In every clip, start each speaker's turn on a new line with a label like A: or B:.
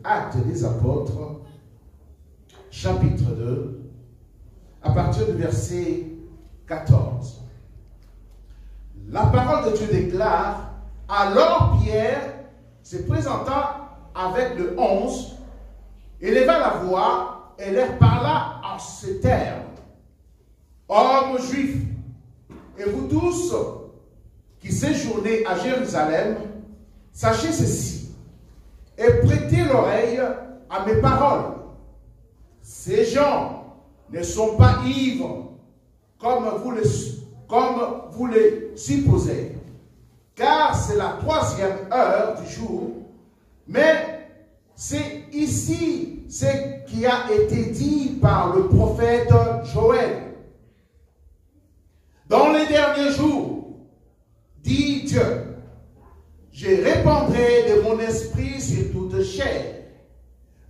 A: Actes des Apôtres, chapitre 2, à partir du verset 14. La parole de Dieu déclare, alors Pierre, se présentant avec le 11, éleva la voix et leur parla en ces termes. Hommes juifs, et vous tous qui séjournez à Jérusalem, sachez ceci, et prêtez l'oreille à mes paroles. Ces gens ne sont pas ivres, comme vous les supposez, car c'est la 3e heure du jour, mais c'est ici ce qui a été dit par le prophète Joël. Dans les derniers jours, dit Dieu, je répandrai de mon esprit sur toute chair.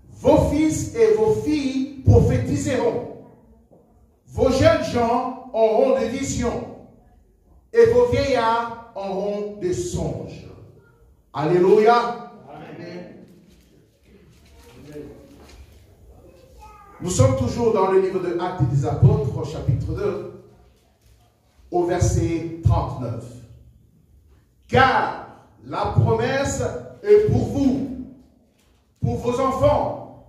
A: Vos fils et vos filles prophétiseront. Vos jeunes gens auront des visions. Et vos vieillards auront des songes. Alléluia. Amen. Nous sommes toujours dans le livre de Actes des Apôtres, au chapitre 2, au verset 39. Car la promesse est pour vous, pour vos enfants,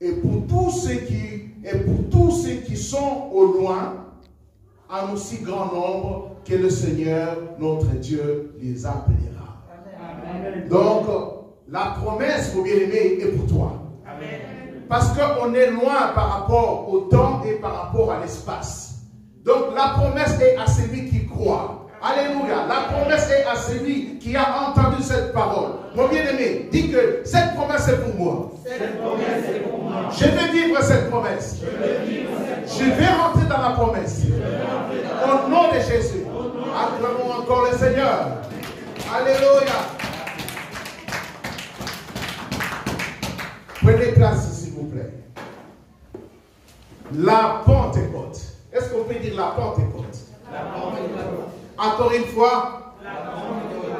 A: et pour tous ceux qui sont au loin, en aussi grand nombre que le Seigneur, notre Dieu, les appellera. Amen. Donc, la promesse, mon bien-aimé, est pour toi. Amen. Parce qu'on est loin par rapport au temps et par rapport à l'espace. Donc, la promesse est à celui qui croit. Alléluia. La promesse est à celui qui a entendu cette parole. Mon bien-aimé, dis que cette promesse est pour moi. Cette promesse est pour moi. Je vais vivre cette promesse. Je vais rentrer dans la promesse. Au nom de Jésus. Acclamons encore le Seigneur. Alléluia. Prenez place, s'il vous plaît. La Pentecôte. Est-ce qu'on peut dire la Pentecôte? La Pentecôte. Encore une fois. La Pentecôte.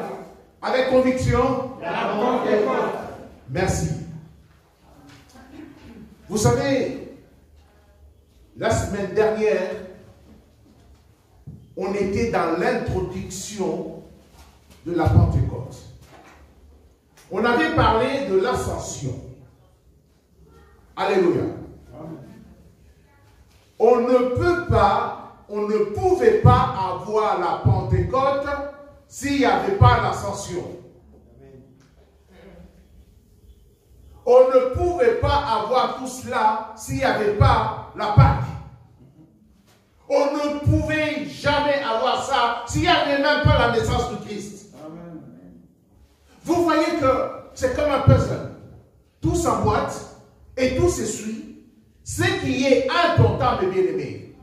A: Avec conviction. La Pentecôte. Merci. Vous savez, la semaine dernière, on était dans l'introduction de la Pentecôte. On avait parlé de l'ascension. Alléluia. On ne pouvait pas avoir la Pentecôte s'il n'y avait pas l'ascension. On ne pouvait pas avoir tout cela s'il n'y avait pas la Pâque. On ne pouvait jamais avoir ça s'il n'y avait même pas la naissance de Christ. Amen. Vous voyez que c'est comme un puzzle. Tout s'emboîte et tout se suit. Ce qui est important, mes bien-aimés,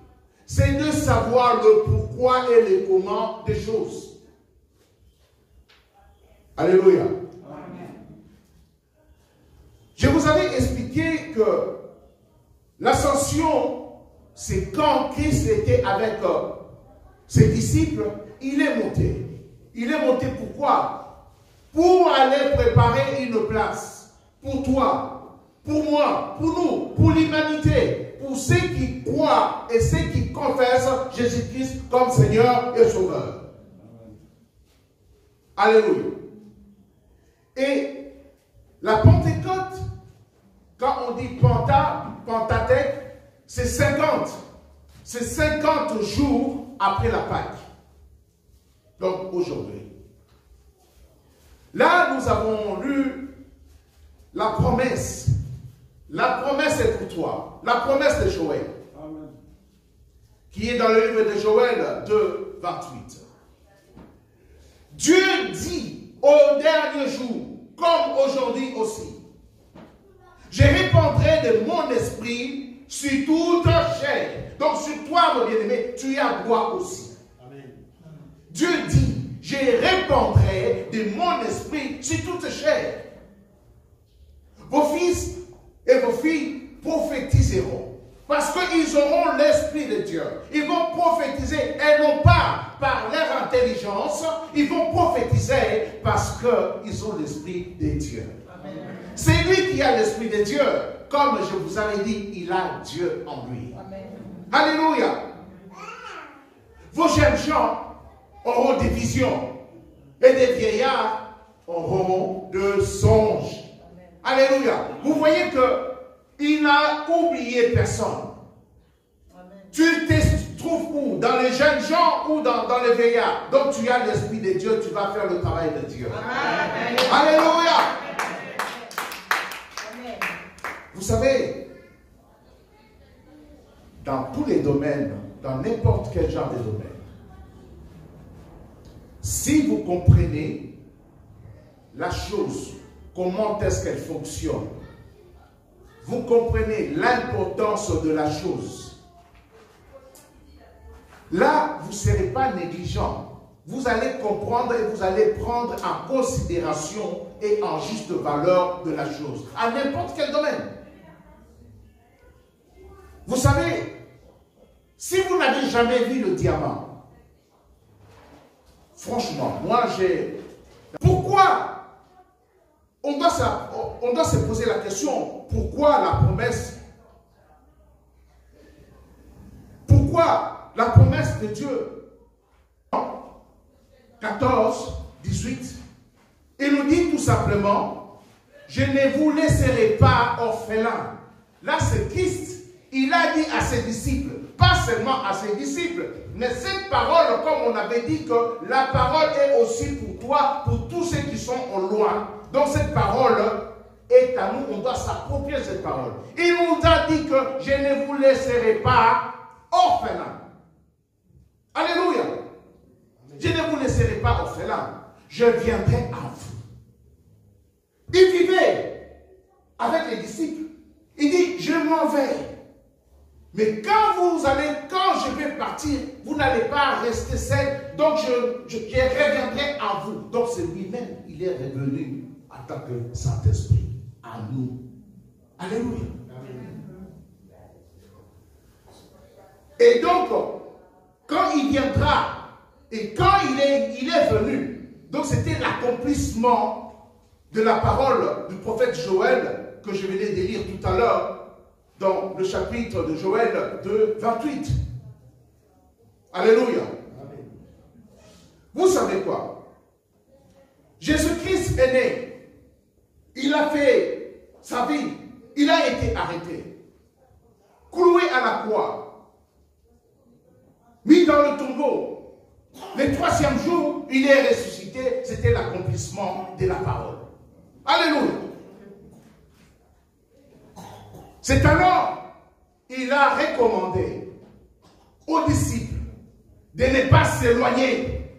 A: c'est de savoir le pourquoi et le comment des choses. Alléluia. Amen. Je vous avais expliqué que l'ascension, c'est quand Christ était avec ses disciples, il est monté. Il est monté pourquoi? Pour aller préparer une place pour toi, pour moi, pour nous, pour l'humanité, pour ceux qui croient et ceux qui confessent Jésus-Christ comme Seigneur et Sauveur. Alléluia. Et la Pentecôte, quand on dit Pentateuque, c'est 50. C'est 50 jours après la Pâque. Donc aujourd'hui. Là, nous avons lu la promesse. La promesse est pour toi. La promesse de Joël. Amen. Qui est dans le livre de Joël 2, 28. Dieu dit au dernier jour, comme aujourd'hui aussi, je répandrai de mon esprit sur toute chair. Donc sur toi, mon bien-aimé, tu as droit aussi. Amen. Dieu dit, je répandrai de mon esprit sur toute chair. Vos fils et vos filles prophétiseront. Parce qu'ils auront l'Esprit de Dieu. Ils vont prophétiser et non pas par leur intelligence. Ils vont prophétiser parce qu'ils ont l'Esprit de Dieu. C'est lui qui a l'Esprit de Dieu, comme je vous avais dit, il a Dieu en lui.
B: Amen.
A: Alléluia. Vos jeunes gens auront des visions et des vieillards auront de songes. Amen. Alléluia. Vous voyez qu'il n'a oublié personne. Amen. Tu te trouves où? Dans les jeunes gens ou dans les vieillards? Donc tu as l'Esprit de Dieu, tu vas faire le travail de Dieu. Amen. Alléluia. Amen. Vous savez, dans tous les domaines, dans n'importe quel genre de domaine, si vous comprenez la chose, comment est-ce qu'elle fonctionne, vous comprenez l'importance de la chose, là, vous ne serez pas négligent. Vous allez comprendre et vous allez prendre en considération et en juste valeur de la chose, à n'importe quel domaine. Vous savez, si vous n'avez jamais vu le diamant, franchement, moi j'ai... Pourquoi on doit se poser la question, pourquoi la promesse? Pourquoi la promesse de Dieu? 14, 18, il nous dit tout simplement, je ne vous laisserai pas orphelins. Là, c'est Christ. Il a dit à ses disciples, pas seulement à ses disciples, mais cette parole, comme on avait dit que la parole est aussi pour toi, pour tous ceux qui sont au loin. Donc cette parole est à nous, on doit s'approprier cette parole. Il nous a dit que je ne vous laisserai pas orphelins. Alléluia. Je ne vous laisserai pas orphelins. Je viendrai à vous. Il vivait avec les disciples. Il dit, je m'en vais. Mais quand je vais partir, vous n'allez pas rester seul. Donc je reviendrai à vous. Donc c'est lui-même, il est revenu en tant que Saint-Esprit à nous. Alléluia. Et donc, quand il viendra, et quand il est venu, donc c'était l'accomplissement de la parole du prophète Joël que je venais de lire tout à l'heure dans le chapitre de Joël 2, 28. Alléluia. Amen. Vous savez quoi? Jésus-Christ est né. Il a fait sa vie. Il a été arrêté. Cloué à la croix. Mis dans le tombeau. Le troisième jour, il est ressuscité. C'était l'accomplissement de la parole. Alléluia. C'est alors il a recommandé aux disciples de ne pas s'éloigner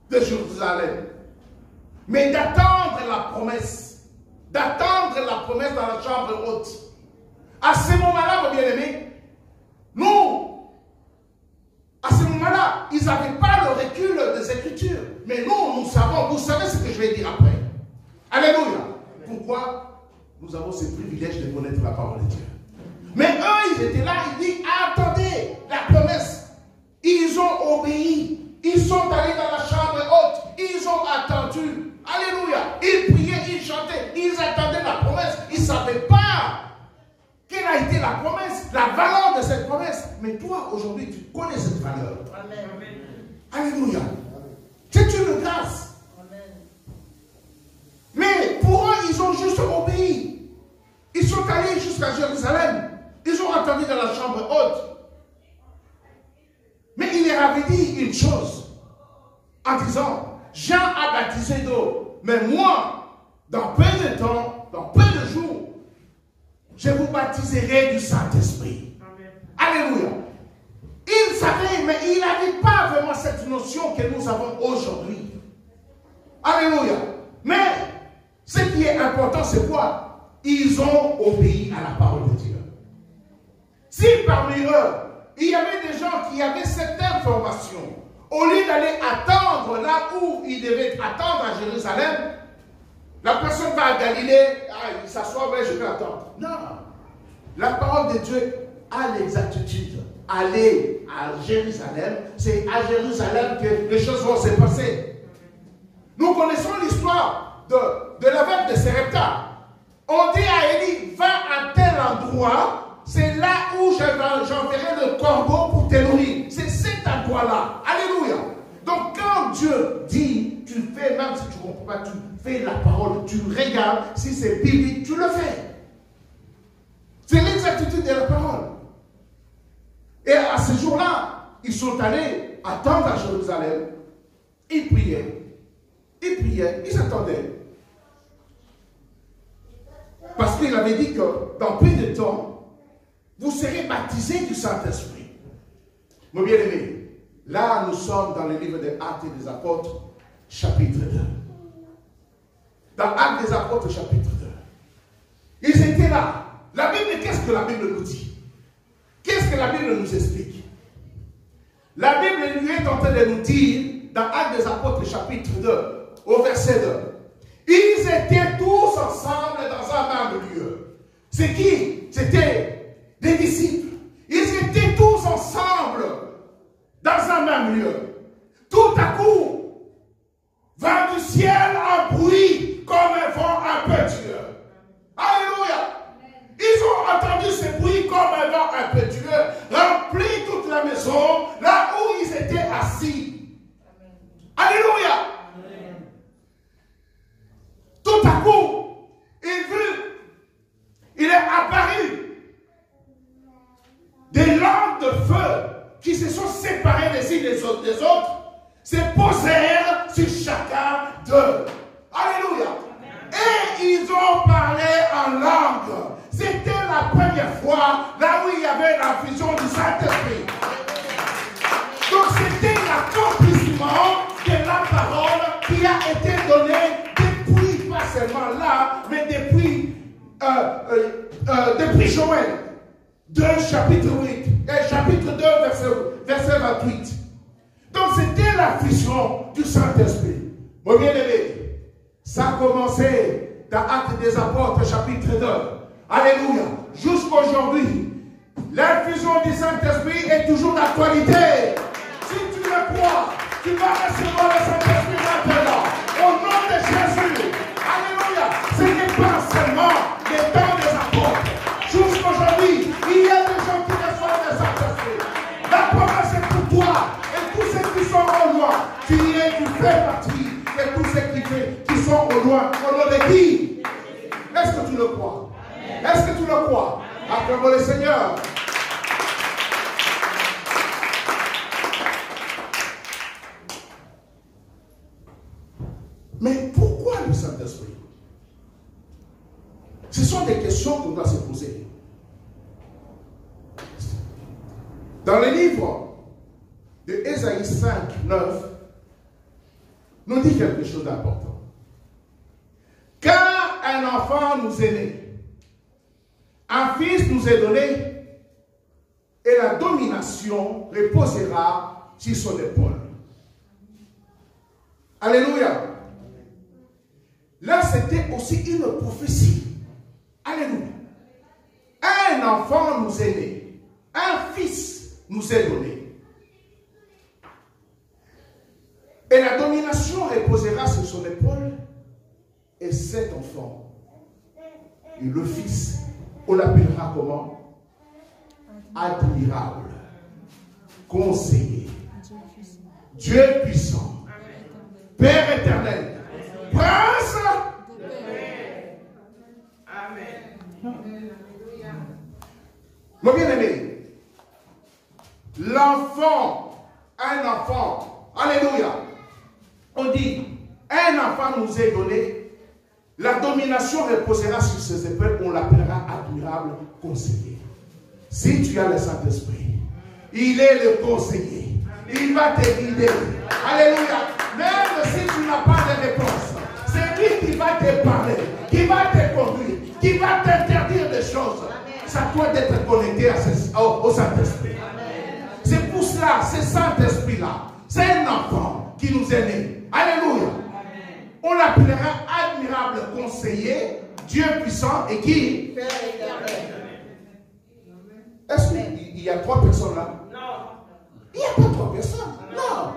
A: de Jérusalem, mais d'attendre la promesse. D'attendre la promesse dans la chambre haute. À ce moment-là, mes bien-aimés, nous, à ce moment-là, ils n'avaient pas le recul des Écritures. Mais nous savons, vous savez ce que je vais dire après. Alléluia. Pourquoi? Nous avons ce privilège de connaître la parole de Dieu. Mais eux, ils étaient là, ils disent, attendez la promesse. Ils ont obéi. Ils sont allés dans la chambre haute. Ils ont attendu. Alléluia. Ils priaient, ils chantaient. Ils attendaient la promesse. Ils ne savaient pas quelle a été la promesse, la valeur de cette promesse. Mais toi, aujourd'hui, tu connais cette valeur. Amen. Alléluia. C'est une grâce. Amen. Mais pour eux, ils ont juste obéi. Ils sont allés jusqu'à Jérusalem. Ils ont attendu dans la chambre haute. Mais il leur avait dit une chose. En disant, Jean a baptisé d'eau. Mais moi, dans peu de temps, dans peu de jours, je vous baptiserai du Saint-Esprit. Alléluia. Il savait, mais il n'avait pas vraiment cette notion que nous avons aujourd'hui. Alléluia. Mais ce qui est important, c'est quoi? Ils ont obéi à la parole de Dieu. Si parmi eux, il y avait des gens qui avaient cette information, au lieu d'aller attendre là où ils devaient attendre à Jérusalem, la personne va à Galilée, il s'assoit, ouais, je vais attendre. Non. La parole de Dieu a l'exactitude. Aller à Jérusalem, c'est à Jérusalem que les choses vont se passer. Nous connaissons l'histoire de la veuve de Sarepta. On dit à Élie, va à tel endroit, c'est là où j'enverrai le corbeau pour te nourrir. C'est cet endroit-là. Alléluia. Donc quand Dieu dit, tu fais, même si tu ne comprends pas, tu fais la parole, tu regardes, si c'est biblique, tu le fais. C'est l'exactitude de la parole. Et à ce jour-là, ils sont allés attendre à Jérusalem. Ils priaient, ils attendaient. Parce qu'il avait dit que dans peu de temps, vous serez baptisés du Saint-Esprit. Mon bien-aimé, là nous sommes dans le livre des Actes des Apôtres, chapitre 2. Dans Actes des Apôtres, chapitre 2. Ils étaient là. La Bible, qu'est-ce que la Bible nous dit? Qu'est-ce que la Bible nous explique? La Bible lui est en train de nous dire, dans Actes des Apôtres, chapitre 2, au verset 2, ils étaient tous ensemble dans un même lieu. C'est qui? C'était des disciples. Ils étaient tous ensemble dans un même lieu. Tout à coup, vint du ciel un bruit comme un vent impétueux. Alléluia! Ils ont entendu ce bruit comme un vent impétueux, rempli toute la maison, là où ils étaient assis. Alléluia! Tout à coup, il est apparu des lampes de feu qui se sont séparées les unes des autres, se posèrent sur chacun d'eux. Alléluia! Et ils ont parlé en langue. C'était la première fois là où il y avait l'infusion du Saint-Esprit. Donc c'était l'accomplissement de la parole qui a été donnée depuis, pas seulement là, mais depuis Joël 2, chapitre 8, chapitre 2, verset 28. Donc c'était l'infusion du Saint-Esprit. Mon bien-aimé, ça a commencé dans Actes des Apôtres, chapitre 2. Alléluia. Jusqu'aujourd'hui, l'infusion du Saint-Esprit est toujours d'actualité. Si tu le crois, tu vas recevoir le Saint-Esprit maintenant. Au nom de Jésus. Alléluia. Ce n'est pas seulement les temps des apôtres. Jusqu'aujourd'hui, il y a des gens qui reçoivent le Saint-Esprit. La promesse est pour toi. Et tous ceux qui sont au loin, tu fais partie de tous ceux qui sont au loin. Au nom de qui? Est-ce que tu le crois? Est-ce que tu le crois? Acclamons le Seigneur. Mais pourquoi le Saint-Esprit? Ce sont des questions qu'on doit se poser. Dans le livre de Ésaïe 5, 9, nous dit quelque chose d'important. Car un enfant nous est né, un fils nous est donné, et la domination reposera sur son épaule. Alléluia. Là, c'était aussi une prophétie. Alléluia. Un enfant nous est né, un fils nous est donné, et la domination reposera sur son épaule, et cet enfant, et le fils, on l'appellera comment? Admirable, conseiller, Dieu puissant, Père éternel, Prince de paix. Amen. Mon bien-aimé, l'enfant, un enfant, alléluia, on dit, un enfant nous est donné, la domination reposera sur ses épaules, on l'appellera admirable conseiller. Si tu as le Saint-Esprit, il est le conseiller. Il va te guider. Alléluia. Même si tu n'as pas de réponse, c'est lui qui va te parler, qui va te conduire, qui va t'interdire des choses. Ça doit être connecté au Saint-Esprit. C'est pour cela, ce Saint-Esprit-là, c'est un enfant qui nous est né. Alléluia. On l'appellera admirable conseiller, Dieu puissant et qui? Père éternel. Est-ce qu'il y a 3 personnes là? Non. Il n'y a pas 3 personnes. Non.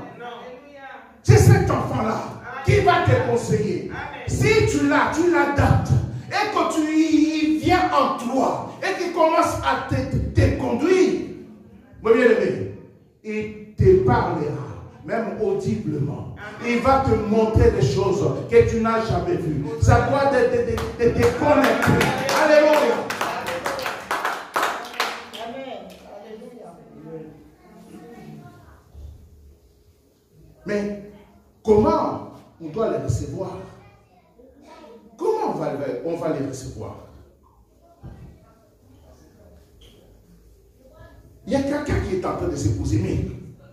A: C'est cet enfant-là qui va te conseiller. Si tu l'as, tu l'adaptes et que tu y vient en toi et qui commence à te conduire, mon bien-aimé, il te parlera, même audiblement. Il va te montrer des choses que tu n'as jamais vues. Ça doit te connecter. Alléluia. Mais comment on doit les recevoir? Comment on va les recevoir? Il y a quelqu'un qui est en train de se poser, mais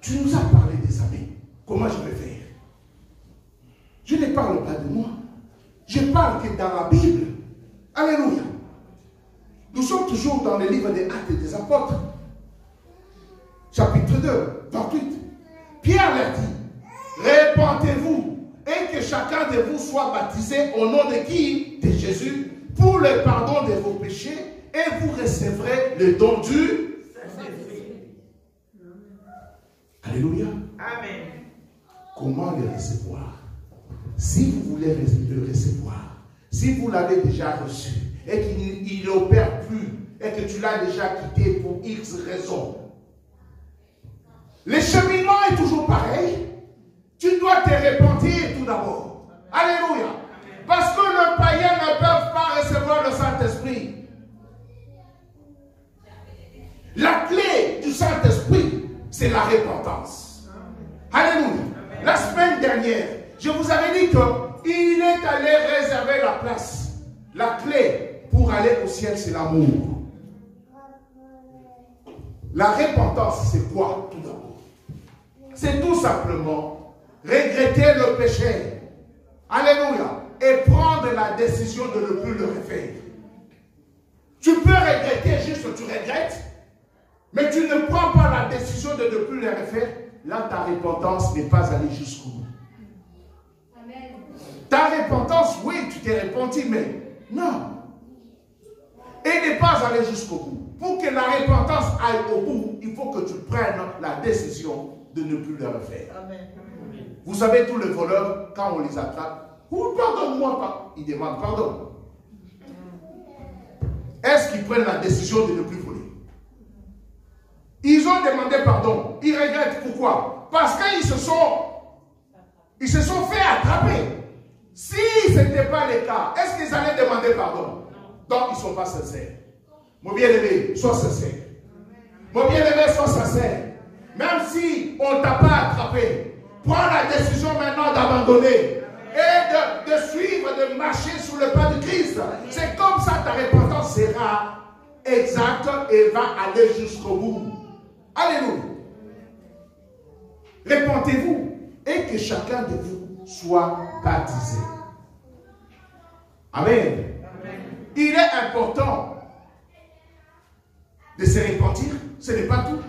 A: tu nous as parlé des amis. Comment je vais faire? Je ne parle pas de moi. Je parle que dans la Bible. Alléluia. Nous sommes toujours dans le livre des Actes des Apôtres. Chapitre 2, 28. Pierre leur dit, répentez-vous et que chacun de vous soit baptisé au nom de qui? De Jésus, pour le pardon de vos péchés, et vous recevrez le don du Saint-Esprit. Alléluia. Amen. Comment le recevoir? Si vous voulez le recevoir, si vous l'avez déjà reçu et qu'il n'opère plus et que tu l'as déjà quitté pour X raisons, le cheminement est toujours pareil. Tu dois te repentir tout d'abord. Alléluia. Parce que les païens ne peuvent pas recevoir le Saint-Esprit. La clé du Saint-Esprit, c'est la repentance. Alléluia. La semaine dernière, je vous avais dit qu'il est allé réserver la place. La clé pour aller au ciel, c'est l'amour. La repentance, c'est quoi tout d'abord? C'est tout simplement regretter le péché. Alléluia. Et prendre la décision de ne plus le refaire. Tu peux regretter, juste tu regrettes, mais tu ne prends pas la décision de ne plus le refaire. Là, ta repentance n'est pas allée jusqu'au bout. Amen. Ta repentance, oui, tu t'es repenti, mais non. Et n'est pas allée jusqu'au bout. Pour que la repentance aille au bout, il faut que tu prennes la décision de ne plus le refaire. Amen. Vous savez, tous les voleurs, quand on les attrape, oh, pardonne-moi pas, ils demandent pardon. Est-ce qu'ils prennent la décision de ne plus voler? Ils ont demandé pardon. Ils regrettent. Pourquoi? Parce qu'ils se sont fait attraper. Si ce n'était pas le cas, est-ce qu'ils allaient demander pardon? Donc, ils ne sont pas sincères. Mon bien-aimé, sois sincère. Mon bien-aimé, sois sincère. Même si on ne t'a pas attrapé, prends la décision maintenant d'abandonner et de suivre, de marcher sous le pas de Christ. C'est comme ça ta repentance sera exacte et va aller jusqu'au bout. Alléluia. Repentez-vous et que chacun de vous soit baptisé. Amen. Amen. Il est important de se repentir, ce n'est pas tout.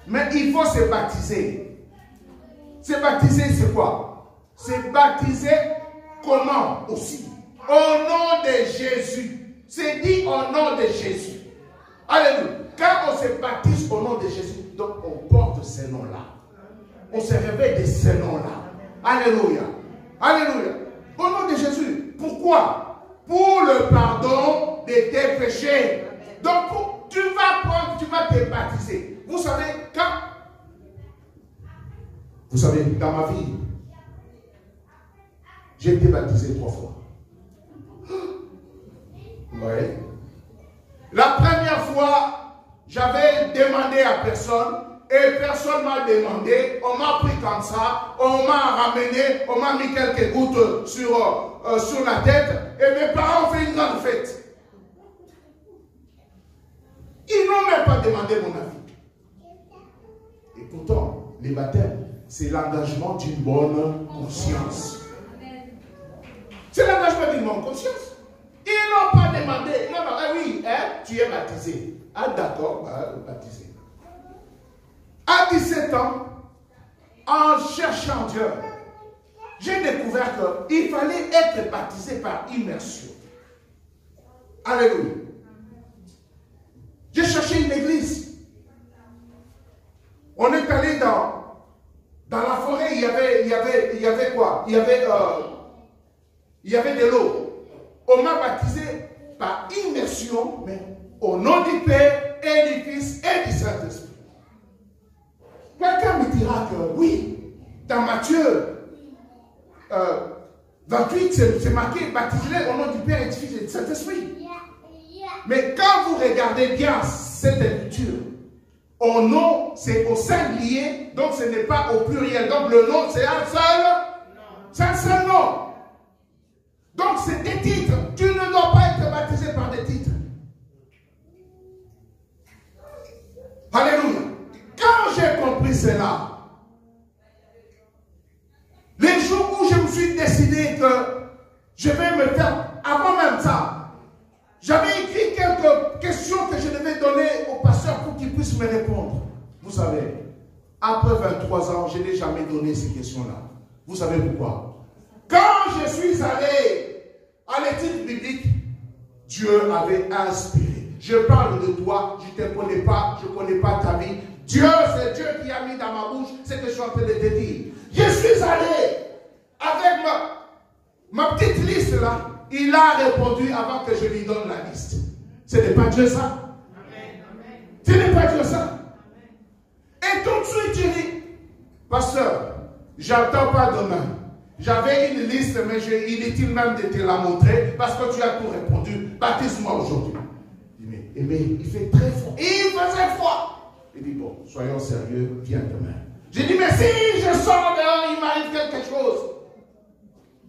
A: Mais il faut se baptiser. Se baptiser, c'est quoi? Se baptiser comment aussi? Au nom de Jésus. C'est dit au nom de Jésus. Alléluia. Quand on se baptise au nom de Jésus, donc on porte ces noms-là. On se réveille de ces noms-là. Alléluia. Alléluia. Au nom de Jésus. Pourquoi? Pour le pardon de tes péchés. Donc, tu vas te baptiser. Vous savez, dans ma vie, j'ai été baptisé 3 fois. Oui. La première fois, j'avais demandé à personne et personne m'a demandé. On m'a pris comme ça, on m'a ramené, on m'a mis quelques gouttes sur la tête et mes parents ont fait une grande fête. Ils n'ont même pas demandé mon avis. Et pourtant, les baptêmes, c'est l'engagement d'une bonne conscience. C'est l'engagement d'une bonne conscience. Ils n'ont pas demandé. Non, non, ah oui, hein, tu es baptisé. Ah d'accord, baptisé. À 17 ans, en cherchant Dieu, j'ai découvert qu'il fallait être baptisé par immersion. Alléluia. J'ai cherché une église. On est allé dans la forêt, il y avait quoi? Il y avait de l'eau. On m'a baptisé par par immersion, mais au nom du Père et du Fils et du Saint-Esprit. Quelqu'un me dira que oui, dans Matthieu 28, c'est marqué, baptisez-les au nom du Père et du Fils et du Saint-Esprit. Mais quand vous regardez bien cette écriture, au nom, c'est au singulier, donc ce n'est pas au pluriel. Donc le nom, c'est un seul nom. Donc c'est des titres. Tu ne dois pas être baptisé par des titres. Alléluia. Quand j'ai compris cela, les jours où je me suis décidé que je vais me faire, avant même ça, j'avais écrit quelques questions que je devais donner au pasteur pour qu'il puisse me répondre. Vous savez, après 23 ans, je n'ai jamais donné ces questions-là. Vous savez pourquoi? Quand je suis allé à l'étude biblique, Dieu avait inspiré. Je parle de toi, je ne te connais pas, je ne connais pas ta vie. Dieu, c'est Dieu qui a mis dans ma bouche ce que je suis en train de te dire. Je suis allé avec ma petite liste là. Il a répondu avant que je lui donne la liste. Ce n'est pas Dieu ça. Ce n'est pas Dieu ça. Et tout de suite, je dis, pasteur, j'attends pas demain. J'avais une liste, mais il est inutile même de te la montrer parce que tu as tout répondu. Baptise-moi aujourd'hui. Mais il fait très froid. Il faisait froid. Il dit, bon, soyons sérieux, viens demain. J'ai dit, mais si je sors dehors, il m'arrive quelque chose.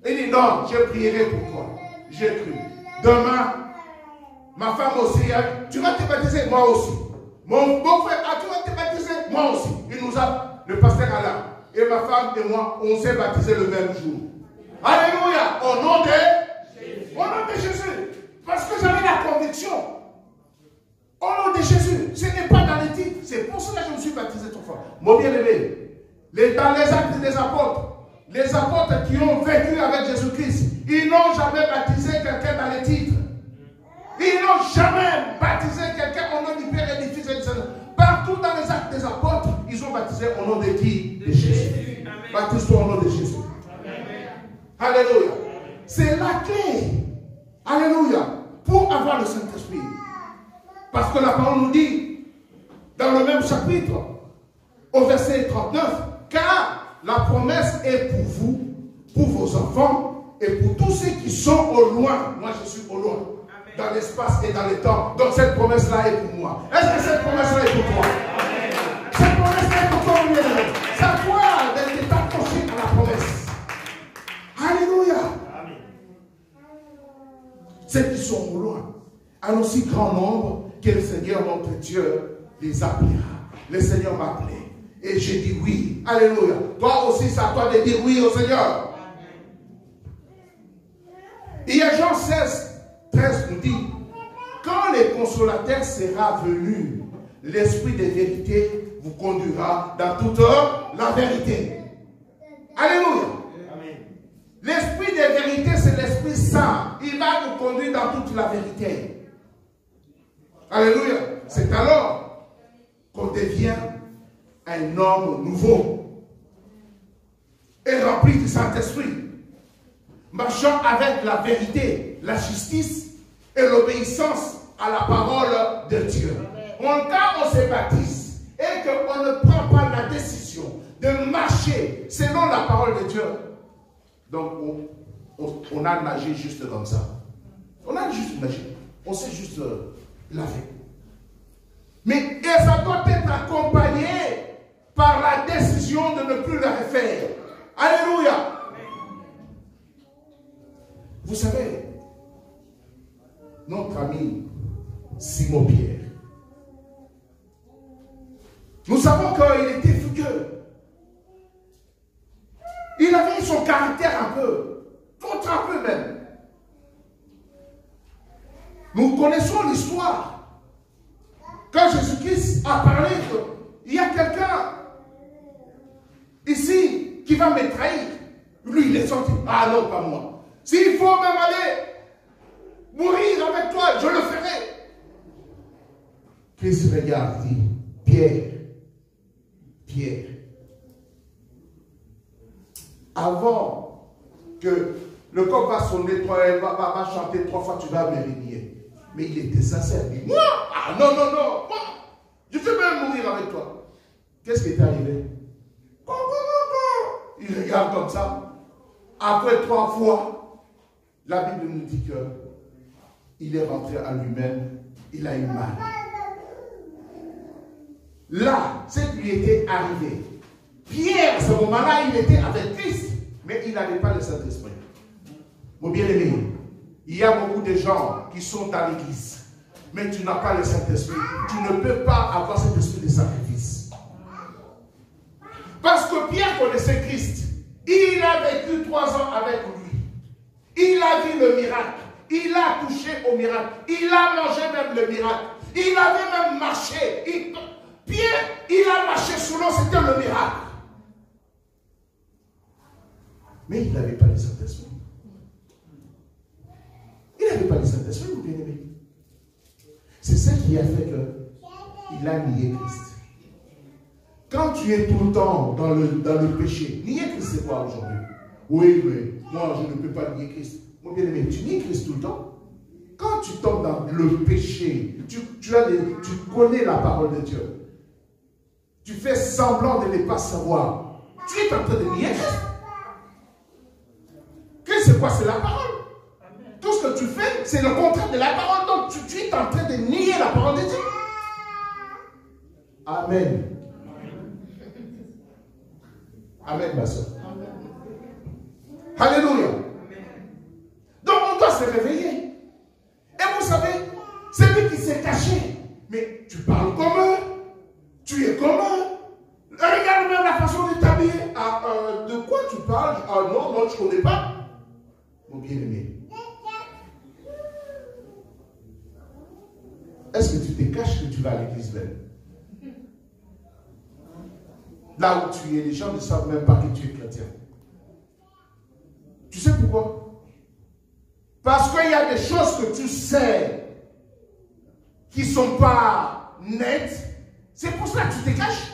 A: Il dit, non, je prierai pour toi. J'ai cru. Demain, ma femme aussi, tu vas te baptiser, moi aussi. Mon beau-frère, tu vas te baptiser, moi aussi. Il nous a, le pasteur Alain, et ma femme et moi, on s'est baptisés le même jour. Alléluia, au nom de Jésus. Au nom de Jésus. Parce que j'avais la conviction. Au nom de Jésus. Ce n'est pas dans les titres. C'est pour cela que je me suis baptisé trois fois. Mon bien-aimé, dans les actes des apôtres, les apôtres qui ont vécu avec Jésus-Christ, ils n'ont jamais baptisé quelqu'un dans les titres. Ils n'ont jamais baptisé quelqu'un au nom du Père et du Fils et du Saint-Esprit. Partout dans les actes des apôtres, ils ont baptisé au nom de qui? De Jésus. Baptise-toi au nom de Jésus. Amen. Alléluia. C'est la clé. Alléluia. Pour avoir le Saint-Esprit. Parce que la parole nous dit, dans le même chapitre, au verset 39, car la promesse est pour vous, pour vos enfants et pour tous ceux qui sont au loin. Moi, je suis au loin. Amen. Dans l'espace et dans le temps. Donc, cette promesse-là est pour moi. Est-ce que cette promesse-là est pour toi? Amen. Cette promesse-là est pour toi, mon bien-aimé. Ça doit d'être accroché à la promesse. Alléluia. Amen. Ceux qui sont au loin, un aussi grand nombre que le Seigneur, notre Dieu, les appellera. Le Seigneur m'a appelé. Et j'ai dit oui. Alléluia. Toi aussi, c'est à toi de dire oui au Seigneur. Il y a Jean 16, 13 nous dit, quand le consolateur sera venu, l'esprit de vérité vous conduira dans toute la vérité. Alléluia. L'esprit de vérité, c'est l'Esprit Saint. Il va vous conduire dans toute la vérité. Alléluia. C'est alors qu'on devient un homme nouveau et rempli du Saint-Esprit, marchant avec la vérité, la justice et l'obéissance à la parole de Dieu. Quand on se baptise et qu'on ne prend pas la décision de marcher selon la parole de Dieu, donc on a nagé juste comme ça. On a juste nagé. On s'est juste lavé. Mais ça doit être accompagné par la décision de ne plus le refaire. Alléluia. Vous savez, notre ami Simon Pierre, nous savons qu'il était fougueux. Il avait son caractère un peu, contre un peu même. Nous connaissons l'histoire. Quand Jésus-Christ a parlé, il y a quelqu'un ici qui va me trahir. Lui, il est sorti. Ah non, pas moi. S'il faut même aller mourir avec toi, je le ferai. Christ regarde, dit, Pierre, Pierre, avant que le corps va sonner, va chanter 3 fois, tu vas me renier. Mais il était sincère. Il dit, moi, ah non, non, non, moi, je vais même mourir avec toi. Qu'est-ce qui est arrivé? Il regarde comme ça. Après 3 fois, la Bible nous dit qu'il est rentré à lui-même, il a eu mal. Là, ce qui lui était arrivé. Pierre, à ce moment-là, il était avec Christ, mais il n'avait pas le Saint-Esprit. Mon bien-aimé, il y a beaucoup de gens qui sont dans l'église, mais tu n'as pas le Saint-Esprit. Tu ne peux pas avoir cet esprit de sacrifice. Parce que Pierre connaissait Christ. Il a vécu 3 ans avec lui. Il a vu le miracle. Il a touché au miracle. Il a mangé même le miracle. Il avait même marché. Pierre, il a marché sous l'eau, c'était le miracle. Mais il n'avait pas le Saint-Esprit. Il n'avait pas le Saint-Esprit, mon bien-aimé. C'est ça qui a fait qu'il a nié Christ. Quand tu es tout le temps dans le péché, nier Christ, c'est quoi aujourd'hui? Oui, mais moi, je ne peux pas nier Christ. Mon bien-aimé, tu nies Christ tout le temps. Quand tu tombes dans le péché, tu connais la parole de Dieu. Tu fais semblant de ne pas savoir. Tu es en train de nier Christ. Christ, c'est quoi? C'est la parole. Tout ce que tu fais, c'est le contraire de la parole. Donc, tu es en train de nier la parole de Dieu. Amen. Amen, ma soeur. Alléluia. Donc, on doit se réveiller. Et vous savez, c'est lui qui s'est caché. Mais tu parles comme eux. Tu es comme eux. Regarde même la façon de t'habiller. Ah, de quoi tu parles? Ah non, non, je ne connais pas. Mon bien-aimé. Est-ce que tu te caches que tu vas à l'église même? Là où tu es, les gens ne savent même pas que tu es chrétien. Tu sais pourquoi? Parce qu'il y a des choses que tu sais qui ne sont pas nettes. C'est pour cela que tu te caches.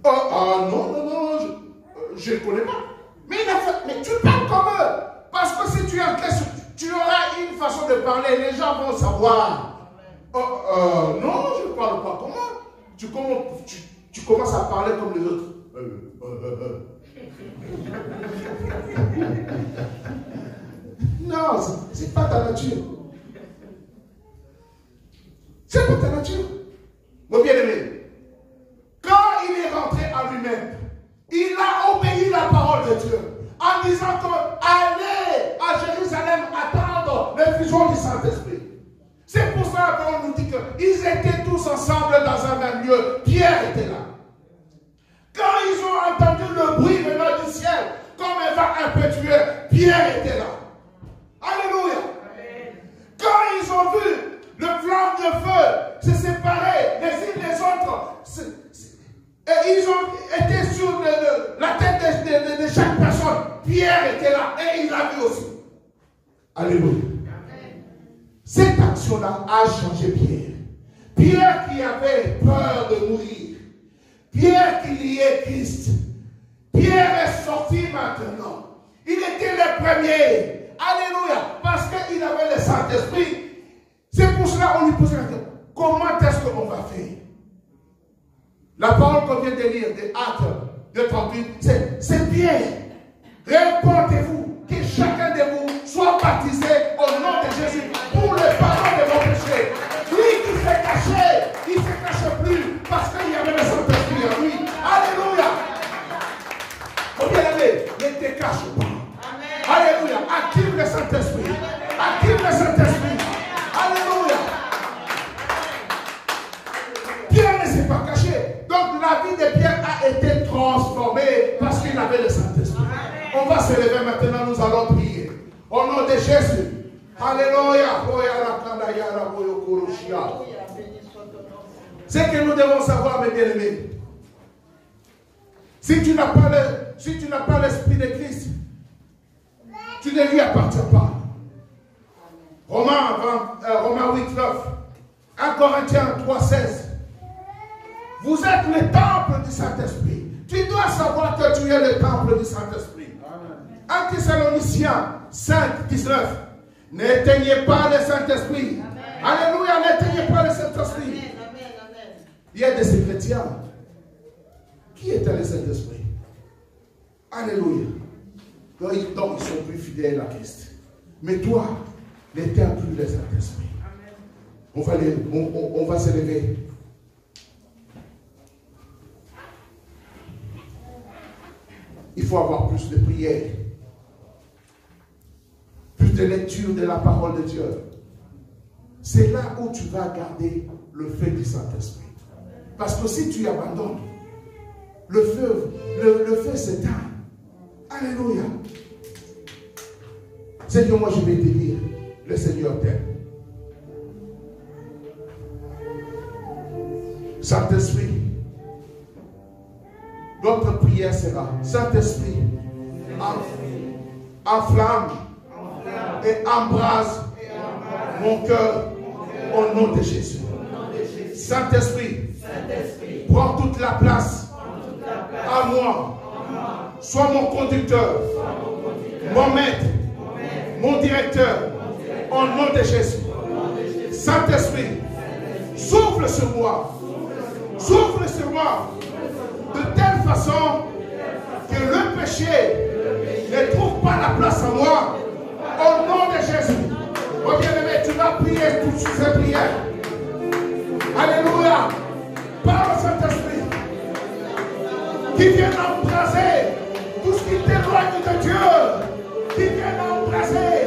A: Oh, non, non, non, je ne connais pas. Mais tu parles comme eux. Parce que si tu es en Christ, tu auras une façon de parler. Les gens vont savoir. Non, je ne parle pas comme eux. Tu commences à parler comme les autres. Non, ce n'est pas ta nature. C'est pas ta nature. Mon bien-aimé, quand il est rentré à lui-même, il a obéi la parole de Dieu en disant que allez à Jérusalem attendre l'effusion du Saint-Esprit. C'est pour ça qu'on nous dit qu'ils étaient tous ensemble dans un même lieu. Pierre était là. Quand ils ont entendu le bruit venant du ciel, comme un vent impétueux, Pierre était là. Alléluia. Quand ils ont vu le flamme de feu se séparer les uns des autres, et ils ont été sur la tête de chaque personne, Pierre était là et il l'a vu aussi. Alléluia. Cette action-là a changé Pierre. Pierre qui avait peur de mourir. Pierre qui liait Christ. Pierre est sorti maintenant. Il était le premier. Alléluia. Parce qu'il avait le Saint-Esprit. C'est pour cela qu'on lui pose la question. Comment est-ce qu'on va faire? La parole qu'on vient de lire, de Actes de 38, c'est Pierre. Répondez-vous que chacun de vous soit baptisé au nom de Jésus pour le pardon de vos péchés. Lui qui s'est caché, il ne se cache plus parce qu'il y avait le Saint-Esprit en lui. Alléluia. Mon bien-aimé, ne te cache pas. Alléluia. Active le Saint-Esprit. Active le Saint-Esprit. Alléluia. Pierre ne s'est pas caché. Donc la vie de Pierre a été transformée parce qu'il avait le Saint-Esprit. On va se lever maintenant, nous allons prier. Au nom de Jésus. Alléluia. C'est que nous devons savoir, mes bien-aimés. Si tu n'as pas l'esprit de Christ, tu ne lui appartiens pas. Romains 8, 9. 1 Corinthiens 3, 16. Vous êtes le temple du Saint-Esprit. Tu dois savoir que tu es le temple du Saint-Esprit. 1 Thessaloniciens 5, 19. N'éteignez pas Il y a de ces chrétiens qui étaient les Saint-Esprit. Alléluia. Donc, ils sont plus fidèles à Christ. Mais toi, n'étais plus les Saint-Esprit. On va se lever. Il faut avoir plus de prières, plus de lecture de la parole de Dieu. C'est là où tu vas garder le feu du Saint-Esprit. Parce que si tu abandonnes, le feu s'éteint. Alléluia. Seigneur, moi je vais te dire, le Seigneur t'aime. Saint-Esprit, notre prière sera, Saint-Esprit, enflamme et embrase mon cœur au nom de Jésus. Saint-Esprit, prends toute la place à moi. Sois mon conducteur, mon maître, mon directeur, au nom de Jésus. Saint-Esprit, souffle sur moi. Souffle sur moi de telle façon que le péché ne trouve pas la place à moi. Au nom de Jésus. Oh bien-aimé, tu vas prier toutes ces prières. Alléluia. Parle au Saint-Esprit qui vient embraser tout ce qui t'éloigne de Dieu, qui vient embraser